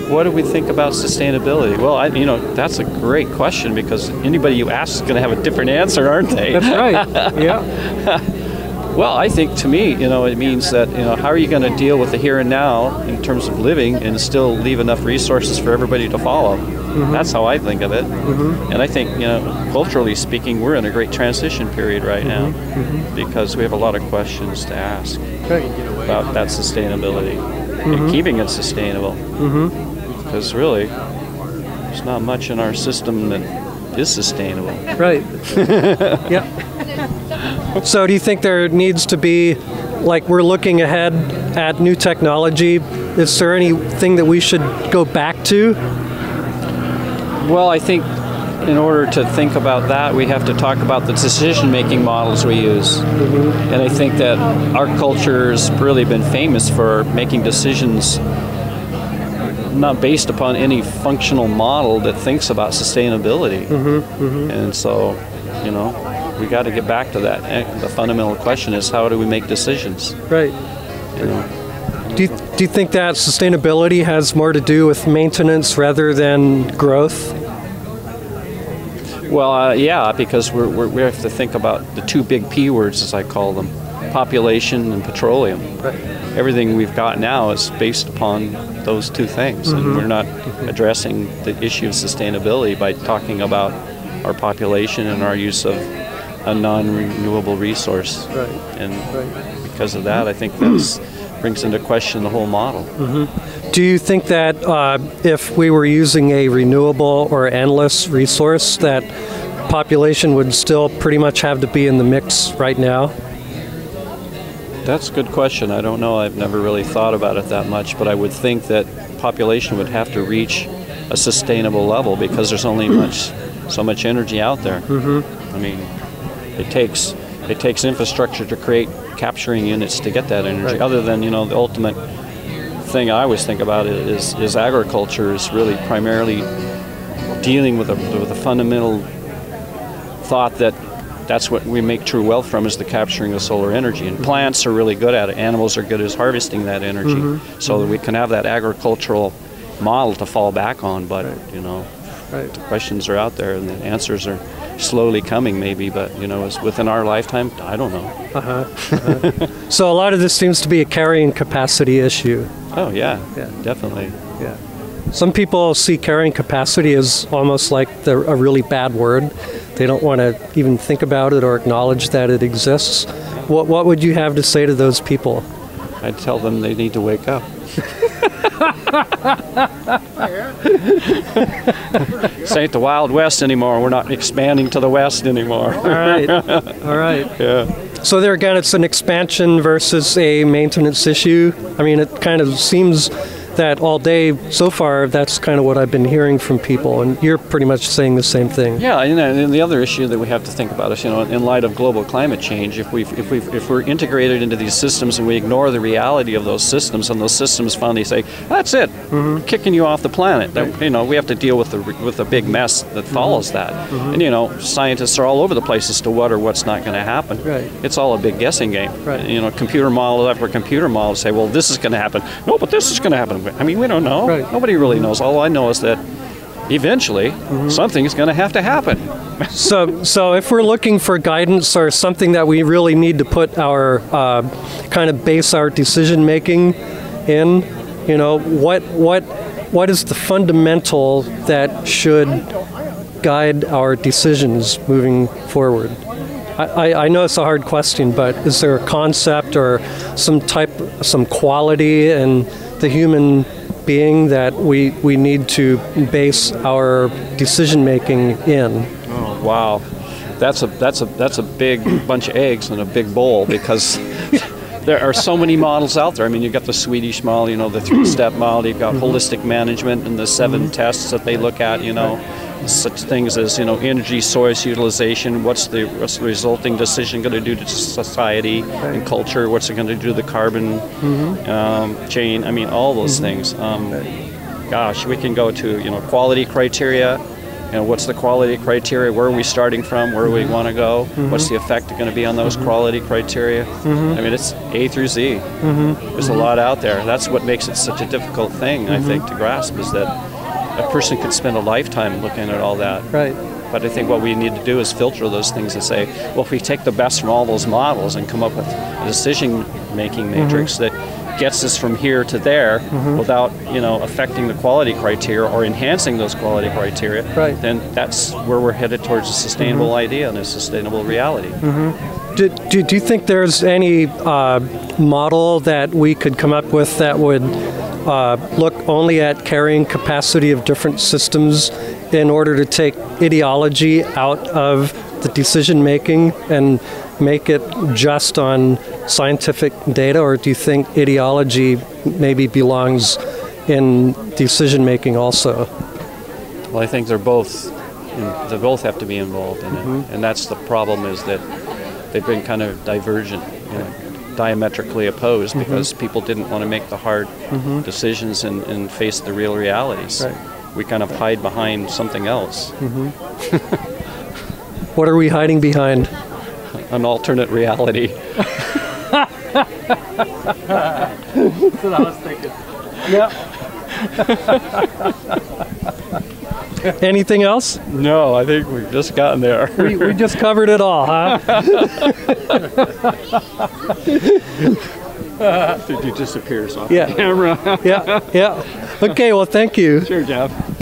what do we think about sustainability? Well, you know, that's a great question, because anybody you ask is going to have a different answer, aren't they? That's right. Yeah. Well, I think, to me, you know, it means that, you know, how are you going to deal with the here and now in terms of living and still leave enough resources for everybody to follow? Mm-hmm. That's how I think of it. Mm-hmm. And I think, you know, culturally speaking, we're in a great transition period right now, because we have a lot of questions to ask about that sustainability and keeping it sustainable. Because really, there's not much in our system that is sustainable. Right. Yeah. So do you think there needs to be, like, we're looking ahead at new technology, is there anything that we should go back to? Well, I think in order to think about that, we have to talk about the decision-making models we use. And I think that our culture has really been famous for making decisions not based upon any functional model that thinks about sustainability. And so, you know, we got to get back to that. And the fundamental question is, how do we make decisions? Right. You know? Do you think that sustainability has more to do with maintenance rather than growth? Well, yeah, because we have to think about the two big P words, as I call them: population and petroleum. Right. Everything we've got now is based upon those two things, and we're not addressing the issue of sustainability by talking about our population and our use of a non-renewable resource. Right. And because of that, I think that brings into question the whole model. Do you think that if we were using a renewable or endless resource, that population would still pretty much have to be in the mix right now? That's a good question. I don't know. I've never really thought about it that much, but I would think that population would have to reach a sustainable level, because there's only so much energy out there. I mean, it takes infrastructure to create capturing units to get that energy. Right. Other than, you know, the ultimate thing I always think about is agriculture is really primarily dealing with a fundamental thought that that's what we make true wealth from, is the capturing of solar energy. And plants are really good at it. Animals are good at harvesting that energy, so that we can have that agricultural model to fall back on. But, you know, the questions are out there and the answers are slowly coming, maybe, but, you know, is within our lifetime, I don't know. So a lot of this seems to be a carrying capacity issue. Oh, yeah, definitely. Yeah. Some people see carrying capacity as almost like a really bad word. They don't want to even think about it or acknowledge that it exists. What would you have to say to those people? I'd tell them they need to wake up. This ain't the Wild West anymore. We're not expanding to the West anymore. All right. All right. Yeah. So there again, it's an expansion versus a maintenance issue. I mean, it kind of seems that all day so far, that's kind of what I've been hearing from people, and you're pretty much saying the same thing. Yeah, and the other issue that we have to think about is, you know, in light of global climate change, if we're integrated into these systems and we ignore the reality of those systems, and those systems finally say, that's it, kicking you off the planet. That, you know, we have to deal with the big mess that follows that. And, you know, scientists are all over the place as to what or what's not going to happen. Right. It's all a big guessing game. Right. You know, computer model after computer model say, well, this is going to happen. No, but this is going to happen. I mean, we don't know. Right. Nobody really knows. All I know is that eventually something is going to have to happen. So if we're looking for guidance or something that we really need to put our kind of base our decision making in, you know, what is the fundamental that should guide our decisions moving forward? I know it's a hard question, but is there a concept or some quality in the human being that we need to base our decision making in? Oh, wow, that's a big bunch of eggs in a big bowl, because there are so many models out there. I mean, you've got the Swedish model, you know, the 3-step model. You've got holistic management and the 7 tests that they look at. You know, such things as, you know, energy source utilization. What's the resulting decision going to do to society and culture? What's it going to do to the carbon chain? I mean, all those things. Gosh, we can go to, you know, quality criteria, what's the quality criteria? Where are we starting from? Where do we want to go? What's the effect going to be on those quality criteria? I mean, it's A through Z. There's a lot out there. That's what makes it such a difficult thing, I think, to grasp, is that a person could spend a lifetime looking at all that. Right. But I think what we need to do is filter those things and say, well, if we take the best from all those models and come up with a decision-making matrix that gets us from here to there without, affecting the quality criteria or enhancing those quality criteria, then that's where we're headed towards a sustainable idea and a sustainable reality. Do you think there's any model that we could come up with that would look only at carrying capacity of different systems in order to take ideology out of the decision making and make it just on scientific data, or do you think ideology maybe belongs in decision making also? Well, I think they both have to be involved in it, and that's the problem, is that they've been kind of divergent, diametrically opposed, because people didn't want to make the hard decisions and face the real realities. Right. We kind of hide behind something else. What are we hiding behind? An alternate reality. That's what I was thinking. Yeah. Anything else? No, I think we've just gotten there. We just covered it all, huh? He disappears off Yeah. the camera. Yeah. Okay, well, thank you. Sure, Jeff.